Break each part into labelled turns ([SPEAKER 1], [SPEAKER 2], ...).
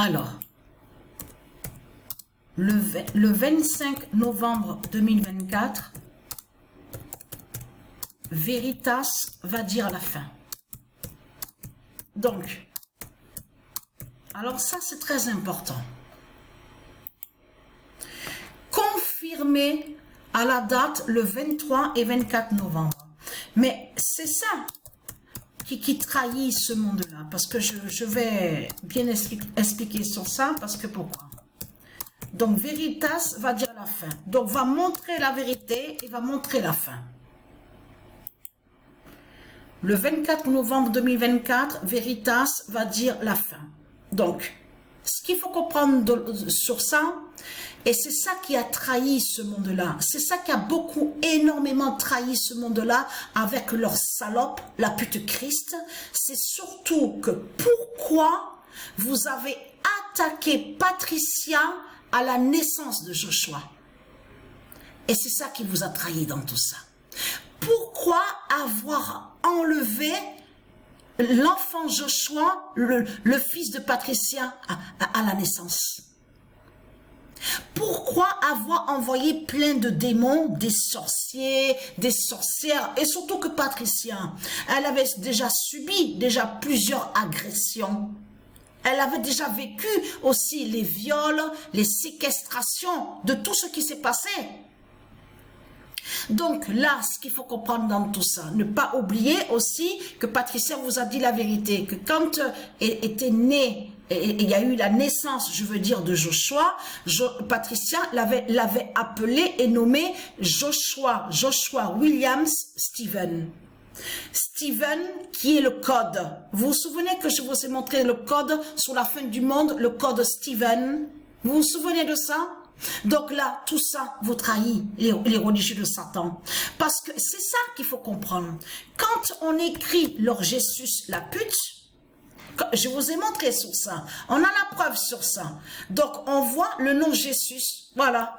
[SPEAKER 1] Alors, le 25 novembre 2024, Veritas va dire la fin. Donc, alors ça c'est très important. Confirmé à la date le 23 et 24 novembre. Mais c'est ça qui trahit ce monde-là. Parce que je vais bien expliquer sur ça. Parce que pourquoi? Donc, Veritas va dire la fin. Donc, va montrer la vérité et va montrer la fin. Le 24 novembre 2024, Veritas va dire la fin. Donc, ce qu'il faut comprendre sur ça, et c'est ça qui a trahi ce monde-là, c'est ça qui a énormément trahi ce monde-là avec leur salope, la pute Christ, c'est surtout que pourquoi vous avez attaqué Patricia à la naissance de Joshua. Et c'est ça qui vous a trahi dans tout ça. Pourquoi avoir enlevé l'enfant Joshua, le fils de Patricia, à la naissance? Pourquoi avoir envoyé plein de démons, des sorciers, des sorcières, et surtout que Patricia, elle avait déjà subi plusieurs agressions. Elle avait déjà vécu aussi les viols, les séquestrations, de tout ce qui s'est passé. Donc là, ce qu'il faut comprendre dans tout ça, ne pas oublier aussi que Patricia vous a dit la vérité, que quand était né, et il y a eu la naissance, je veux dire, de Joshua, Patricia l'avait appelé et nommé Joshua Williams Stephen. Stephen, qui est le code. Vous vous souvenez que je vous ai montré le code sur la fin du monde, le code Stephen? Vous vous souvenez de ça? Donc là, tout ça vous trahit, les religieux de Satan. Parce que c'est ça qu'il faut comprendre. Quand on écrit leur Jésus la pute, je vous ai montré sur ça. On a la preuve sur ça. Donc on voit le nom Jésus. Voilà.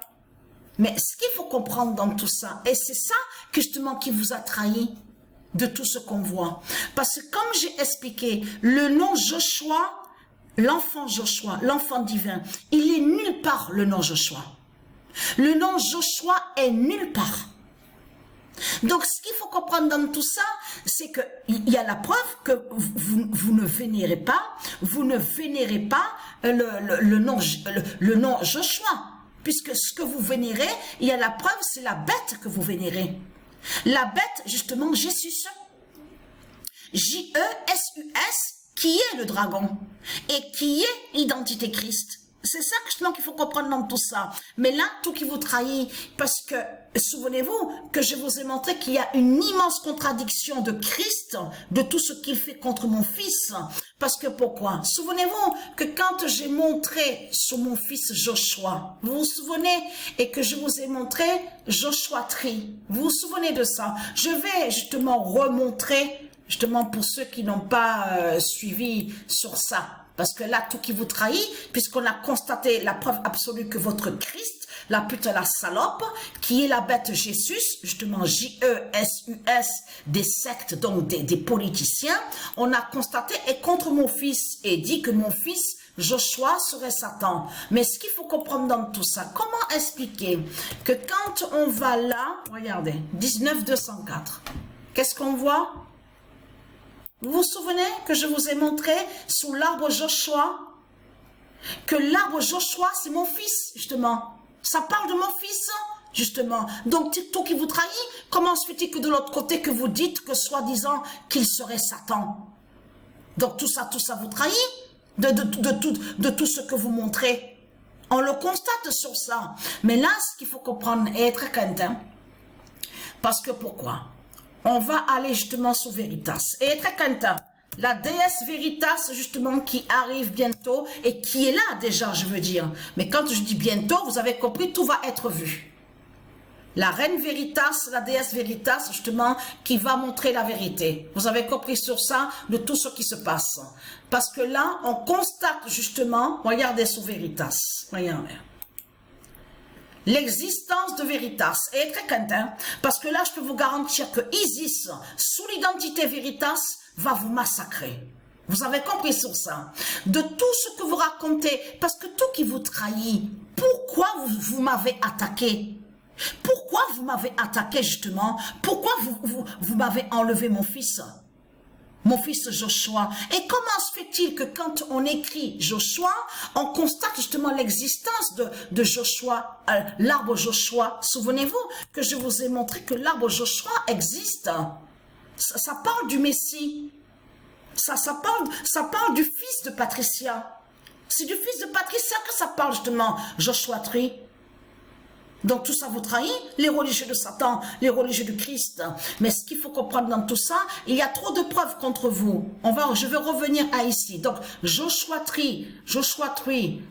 [SPEAKER 1] Mais ce qu'il faut comprendre dans tout ça, et c'est ça que justement qui vous a trahi de tout ce qu'on voit. Parce que comme j'ai expliqué, le nom Joshua, l'enfant Joshua, l'enfant divin, il est nulle part le nom Joshua. Le nom Joshua est nulle part. Donc, ce qu'il faut comprendre dans tout ça, c'est qu'il y a la preuve que vous ne vénérez pas, le nom Joshua. Puisque ce que vous vénérez, il y a la preuve, c'est la bête que vous vénérez. La bête, justement, Jésus. J-E-S-U-S, qui est le dragon et qui est l'identité Christ. C'est ça justement qu'il faut comprendre dans tout ça. Mais là, tout qui vous trahit, parce que, souvenez-vous que je vous ai montré qu'il y a une immense contradiction de Christ, de tout ce qu'il fait contre mon fils. Parce que pourquoi? Souvenez-vous que quand j'ai montré sur mon fils Joshua, vous vous souvenez, et que je vous ai montré Joshua Tree, vous vous souvenez de ça? Je vais justement remontrer, justement pour ceux qui n'ont pas suivi sur ça. Parce que là, tout qui vous trahit, puisqu'on a constaté la preuve absolue que votre Christ, la pute, la salope, qui est la bête Jésus, justement J-E-S-U-S, des sectes, donc des politiciens, on a constaté et contre mon fils, et dit que mon fils, Joshua, serait Satan. Mais ce qu'il faut comprendre dans tout ça, comment expliquer que quand on va là, regardez, 19-204, qu'est-ce qu'on voit? Vous vous souvenez que je vous ai montré sous l'arbre Joshua, que l'arbre Joshua, c'est mon fils, justement. Ça parle de mon fils, justement. Donc, tout qui vous trahit, comment se fait-il que de l'autre côté, que vous dites que soi-disant qu'il serait Satan? Donc, tout ça vous trahit de tout ce que vous montrez. On le constate sur ça. Mais là, ce qu'il faut comprendre et être craintant, parce que pourquoi? On va aller justement sur Veritas. Et très content, la déesse Veritas, justement, qui arrive bientôt et qui est là déjà, je veux dire. Mais quand je dis bientôt, vous avez compris, tout va être vu. La reine Veritas, la déesse Veritas, justement, qui va montrer la vérité. Vous avez compris sur ça, de tout ce qui se passe. Parce que là, on constate justement, regardez sur Veritas, regardez. L'existence de Veritas est très content, parce que là, je peux vous garantir que Isis, sous l'identité Veritas, va vous massacrer. Vous avez compris sur ça. De tout ce que vous racontez, parce que tout qui vous trahit, pourquoi vous m'avez attaqué? Pourquoi vous m'avez attaqué justement? Pourquoi vous m'avez enlevé mon fils? Mon fils Joshua. Et comment se fait-il que quand on écrit Joshua, on constate justement l'existence de Joshua, l'arbre Joshua. Souvenez-vous que je vous ai montré que l'arbre Joshua existe. Ça parle du Messie. Ça parle du fils de Patricia. C'est du fils de Patricia que ça parle justement, Joshua 3. Donc tout ça vous trahit, les religieux de Satan, les religieux de Christ. Mais ce qu'il faut comprendre dans tout ça, il y a trop de preuves contre vous. Je vais revenir à ici. Donc Joshua 3,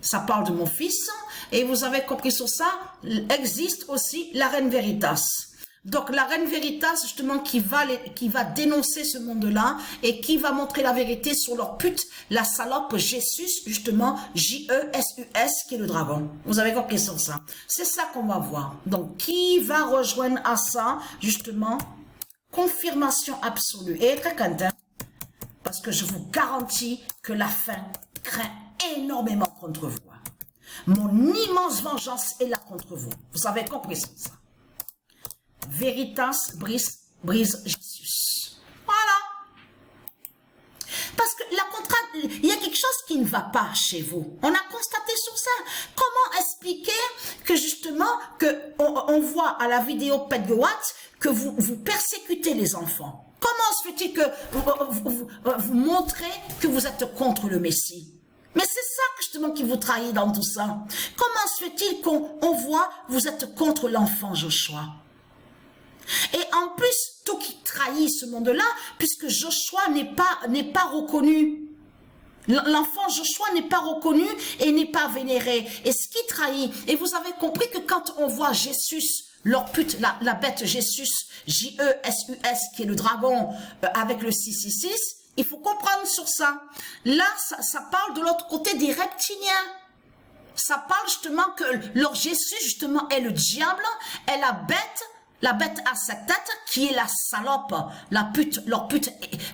[SPEAKER 1] ça parle de mon fils. Et vous avez compris sur ça, existe aussi la reine Veritas. Donc la reine Veritas justement qui va dénoncer ce monde-là et qui va montrer la vérité sur leur pute, la salope Jésus justement, J-E-S-U-S qui est le dragon. Vous avez compris sur ça. C'est ça qu'on va voir. Donc qui va rejoindre à ça justement, confirmation absolue. Et très content parce que je vous garantis que la fin craint énormément contre vous. Mon immense vengeance est là contre vous. Vous avez compris sur ça. Veritas brise Jésus. Voilà. Parce que il y a quelque chose qui ne va pas chez vous. On a constaté sur ça. Comment expliquer que justement, on voit à la vidéo Pedgoat que vous persécutez les enfants? Comment se fait-il que vous montrez que vous êtes contre le Messie? Mais c'est ça justement qui vous trahit dans tout ça. Comment se fait-il qu'on voit vous êtes contre l'enfant Joshua? Et en plus, tout qui trahit ce monde-là, puisque Joshua n'est pas reconnu. L'enfant Joshua n'est pas reconnu et n'est pas vénéré. Et ce qui trahit, et vous avez compris que quand on voit Jésus, leur pute, la bête Jésus, J-E-S-U-S, qui est le dragon avec le 666, il faut comprendre sur ça. Là, ça parle de l'autre côté des reptiliens. Ça parle justement que leur Jésus, justement, est le diable, est la bête à sa tête, qui est la salope, leur pute,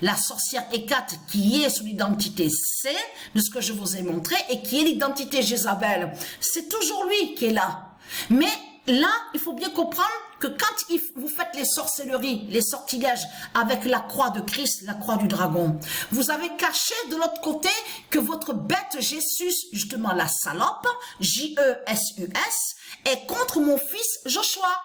[SPEAKER 1] la sorcière Hécate, qui est sous l'identité C, de ce que je vous ai montré, et qui est l'identité Jézabel. C'est toujours lui qui est là. Mais là, il faut bien comprendre que quand vous faites les sorcelleries, les sortilèges avec la croix de Christ, la croix du dragon, vous avez caché de l'autre côté que votre bête Jésus, justement la salope, J-E-S-U-S, est contre mon fils Joshua.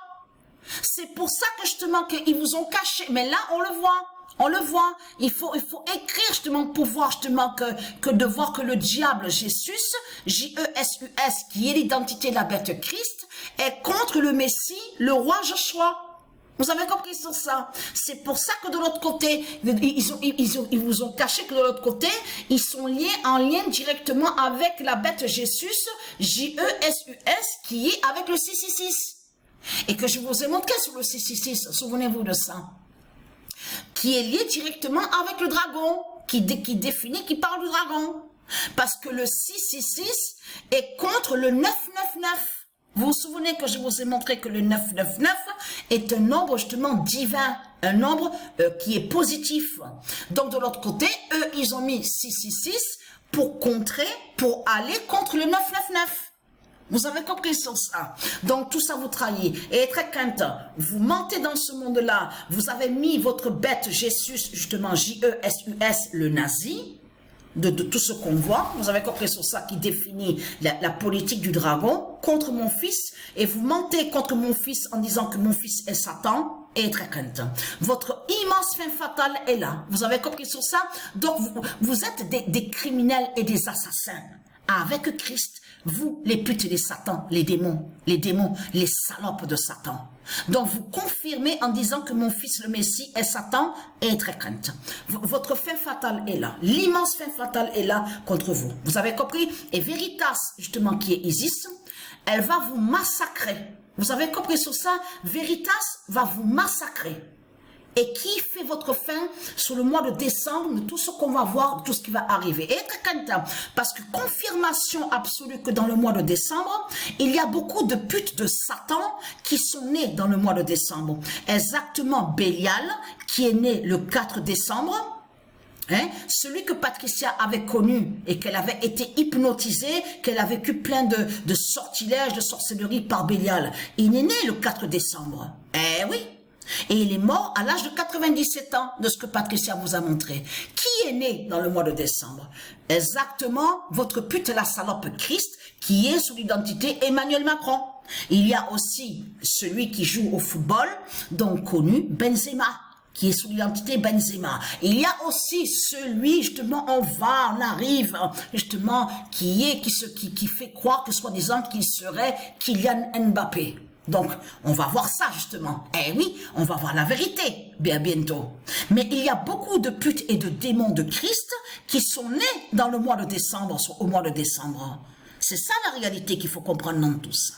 [SPEAKER 1] C'est pour ça que justement qu'ils vous ont caché. Mais là, on le voit. Il faut écrire justement pour voir justement que de voir que le diable Jésus, J-E-S-U-S, qui est l'identité de la bête Christ, est contre le Messie, le roi Joshua. Vous avez compris sur ça? C'est pour ça que de l'autre côté, ils vous ont caché que de l'autre côté, ils sont en lien directement avec la bête Jésus, J-E-S-U-S, qui est avec le 666. Et que je vous ai montré sur le 666, souvenez-vous de ça, qui est lié directement avec le dragon, qui parle du dragon. Parce que le 666 est contre le 999. Vous vous souvenez que je vous ai montré que le 999 est un nombre justement divin, un nombre qui est positif. Donc de l'autre côté, eux, ils ont mis 666 pour aller contre le 999. Vous avez compris sur ça. Donc tout ça vous trahit. Et très crainte, vous mentez dans ce monde-là. Vous avez mis votre bête Jésus, justement J-E-S-U-S, le nazi, de tout ce qu'on voit. Vous avez compris sur ça qui définit la politique du dragon contre mon fils. Et vous mentez contre mon fils en disant que mon fils est Satan. Et très crainte. Votre immense fin fatale est là. Vous avez compris sur ça. Donc vous êtes des criminels et des assassins. Avec Christ, vous, les putes de Satan, les démons, les salopes de Satan. Donc, vous confirmez en disant que mon fils, le Messie, est Satan et est très crainte. Votre fin fatale est là. L'immense fin fatale est là contre vous. Vous avez compris? Et Veritas, justement, qui est Isis, elle va vous massacrer. Vous avez compris sur ça? Veritas va vous massacrer. Et qui fait votre fin sur le mois de décembre, de tout ce qu'on va voir, tout ce qui va arriver. Et très content, parce que confirmation absolue que dans le mois de décembre, il y a beaucoup de putes de Satan qui sont nées dans le mois de décembre. Exactement Bélial, qui est né le 4 décembre, Hein? Celui que Patricia avait connu et qu'elle avait été hypnotisée, qu'elle a vécu plein de sortilèges, de sorcellerie par Bélial. Il est né le 4 décembre. Eh oui. Et il est mort à l'âge de 97 ans, de ce que Patricia vous a montré. Qui est né dans le mois de décembre? Exactement, votre pute la salope Christ, qui est sous l'identité Emmanuel Macron. Il y a aussi celui qui joue au football, donc connu, Benzema, qui est sous l'identité Benzema. Il y a aussi celui, justement, on arrive, justement, qui fait croire que soi-disant qu'il serait Kylian Mbappé. Donc, on va voir ça, justement. Eh oui, on va voir la vérité, bien bientôt. Mais il y a beaucoup de putes et de démons de Christ qui sont nés dans le mois de décembre, au mois de décembre. C'est ça la réalité qu'il faut comprendre dans tout ça.